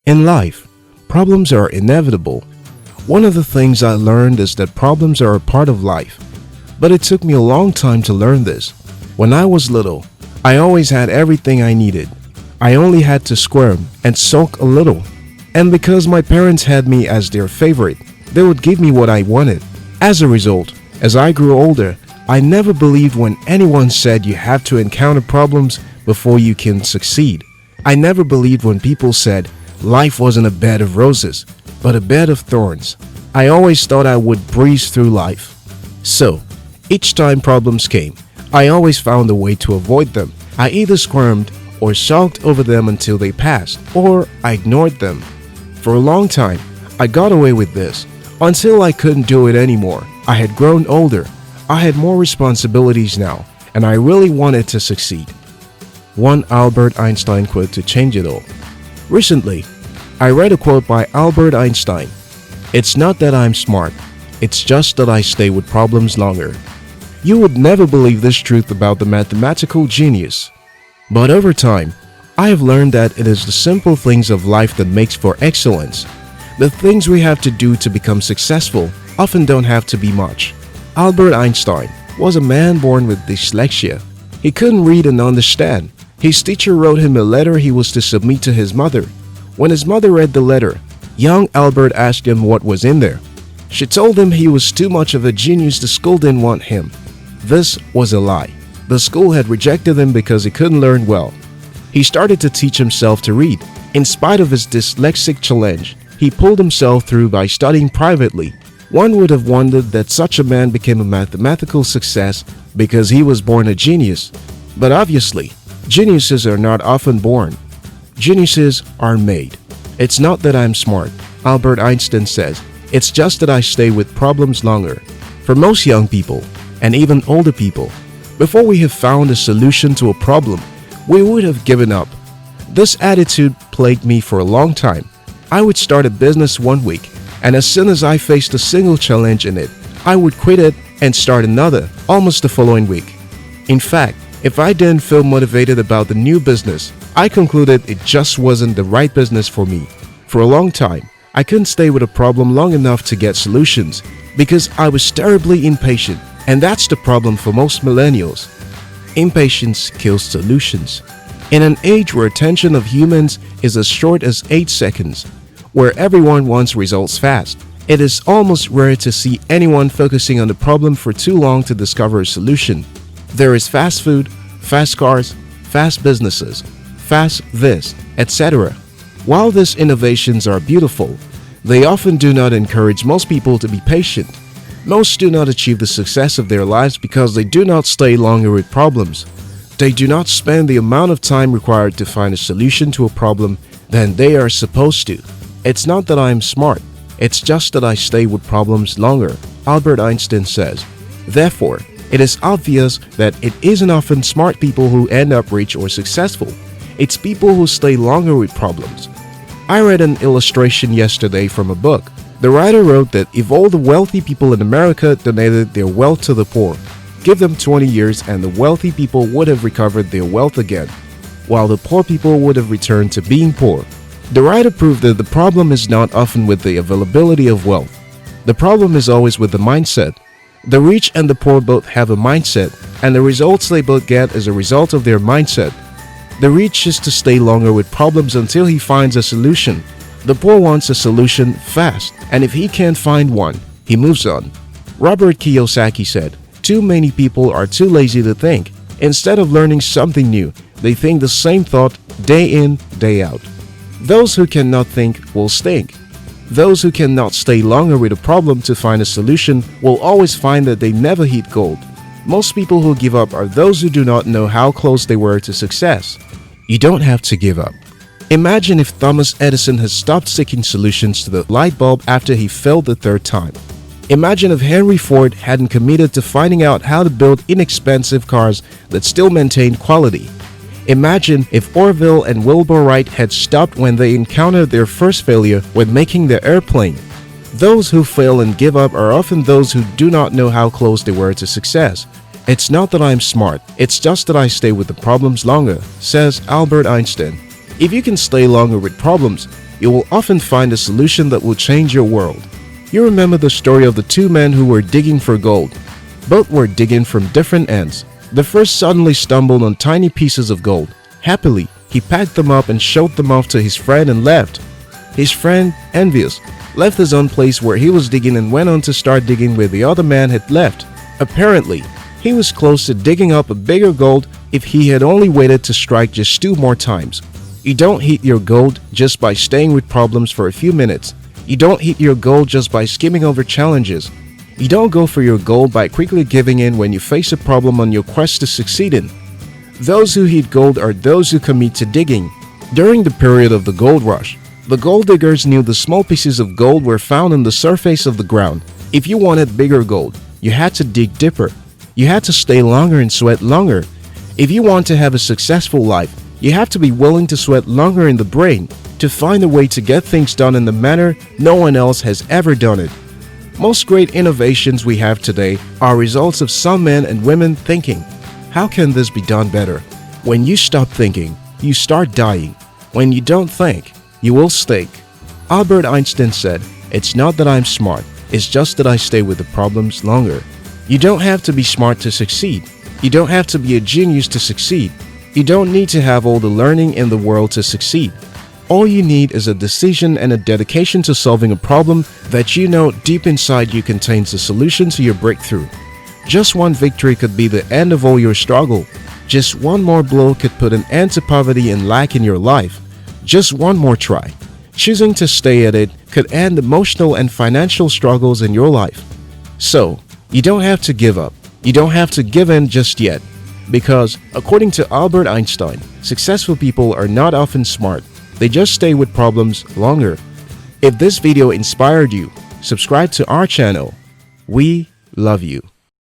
In life, problems are inevitable. One of the things I learned is that problems are a part of life. But it took me a long time to learn this. When I was little, I always had everything I needed. I only had to squirm and sulk a little. And because my parents had me as their favorite, they would give me what I wanted. As a result, as I grew older, I never believed when anyone said you have to encounter problems before you can succeed. I never believed when people said life wasn't a bed of roses, but a bed of thorns. I always thought I would breeze through life. So, each time problems came, I always found a way to avoid them. I either squirmed or sulked over them until they passed, or I ignored them. For a long time, I got away with this, until I couldn't do it anymore. I had grown older, I had more responsibilities now, and I really wanted to succeed. One Albert Einstein quote to change it all. Recently, I read a quote by Albert Einstein. "It's not that I'm smart, it's just that I stay with problems longer." You would never believe this truth about the mathematical genius. But over time, I have learned that it is the simple things of life that makes for excellence. The things we have to do to become successful often don't have to be much. Albert Einstein was a man born with dyslexia. He couldn't read and understand. His teacher wrote him a letter he was to submit to his mother. When his mother read the letter, young Albert asked him what was in there. She told him he was too much of a genius, the school didn't want him. This was a lie. The school had rejected him because he couldn't learn well. He started to teach himself to read. In spite of his dyslexic challenge, he pulled himself through by studying privately. One would have wondered that such a man became a mathematical success because he was born a genius. But obviously, geniuses are not often born. Geniuses are made. "It's not that I'm smart," Albert Einstein says. "It's just that I stay with problems longer." For most young people, and even older people, before we have found a solution to a problem, we would have given up. This attitude plagued me for a long time. I would start a business one week, and as soon as I faced a single challenge in it, I would quit it and start another almost the following week. In fact, if I didn't feel motivated about the new business, I concluded it just wasn't the right business for me. For a long time, I couldn't stay with a problem long enough to get solutions because I was terribly impatient, and that's the problem for most millennials. Impatience kills solutions. In an age where attention of humans is as short as 8 seconds, where everyone wants results fast, it is almost rare to see anyone focusing on the problem for too long to discover a solution. There is fast food, fast cars, fast businesses, fast this, etc. While these innovations are beautiful, they often do not encourage most people to be patient. Most do not achieve the success of their lives because they do not stay longer with problems. They do not spend the amount of time required to find a solution to a problem than they are supposed to. "It's not that I'm smart, it's just that I stay with problems longer," Albert Einstein says. Therefore, it is obvious that it isn't often smart people who end up rich or successful. It's people who stay longer with problems. I read an illustration yesterday from a book. The writer wrote that if all the wealthy people in America donated their wealth to the poor, give them 20 years and the wealthy people would have recovered their wealth again, while the poor people would have returned to being poor. The writer proved that the problem is not often with the availability of wealth. The problem is always with the mindset. The rich and the poor both have a mindset, and the results they both get is a result of their mindset. The rich is to stay longer with problems until he finds a solution. The poor wants a solution fast, and if he can't find one, he moves on. Robert Kiyosaki said, "Too many people are too lazy to think. Instead of learning something new, they think the same thought day in, day out." Those who cannot think will stink. Those who cannot stay longer with a problem to find a solution will always find that they never hit gold. Most people who give up are those who do not know how close they were to success. You don't have to give up. Imagine if Thomas Edison had stopped seeking solutions to the light bulb after he failed the third time. Imagine if Henry Ford hadn't committed to finding out how to build inexpensive cars that still maintained quality. Imagine if Orville and Wilbur Wright had stopped when they encountered their first failure when making their airplane. Those who fail and give up are often those who do not know how close they were to success. "It's not that I'm smart, it's just that I stay with the problems longer," says Albert Einstein. If you can stay longer with problems, you will often find a solution that will change your world. You remember the story of the two men who were digging for gold. Both were digging from different ends. The first suddenly stumbled on tiny pieces of gold. Happily, he packed them up and showed them off to his friend and left. His friend, envious, left his own place where he was digging and went on to start digging where the other man had left. Apparently, he was close to digging up a bigger gold if he had only waited to strike just 2 more times. You don't hit your gold just by staying with problems for a few minutes. You don't hit your goal just by skimming over challenges. You don't go for your goal by quickly giving in when you face a problem on your quest to succeed in. Those who hit gold are those who commit to digging. During the period of the gold rush, the gold diggers knew the small pieces of gold were found on the surface of the ground. If you wanted bigger gold, you had to dig deeper. You had to stay longer and sweat longer. If you want to have a successful life, you have to be willing to sweat longer in the brain to find a way to get things done in the manner no one else has ever done it. Most great innovations we have today are results of some men and women thinking, how can this be done better? When you stop thinking, you start dying. When you don't think, you will stink. Albert Einstein said, "It's not that I'm smart, it's just that I stay with the problems longer." You don't have to be smart to succeed. You don't have to be a genius to succeed. You don't need to have all the learning in the world to succeed. All you need is a decision and a dedication to solving a problem that you know deep inside you contains a solution to your breakthrough. Just one victory could be the end of all your struggle. Just one more blow could put an end to poverty and lack in your life. Just one more try. Choosing to stay at it could end emotional and financial struggles in your life. So, you don't have to give up. You don't have to give in just yet. Because, according to Albert Einstein, successful people are not often smart. They just stay with problems longer. If this video inspired you, subscribe to our channel. We love you.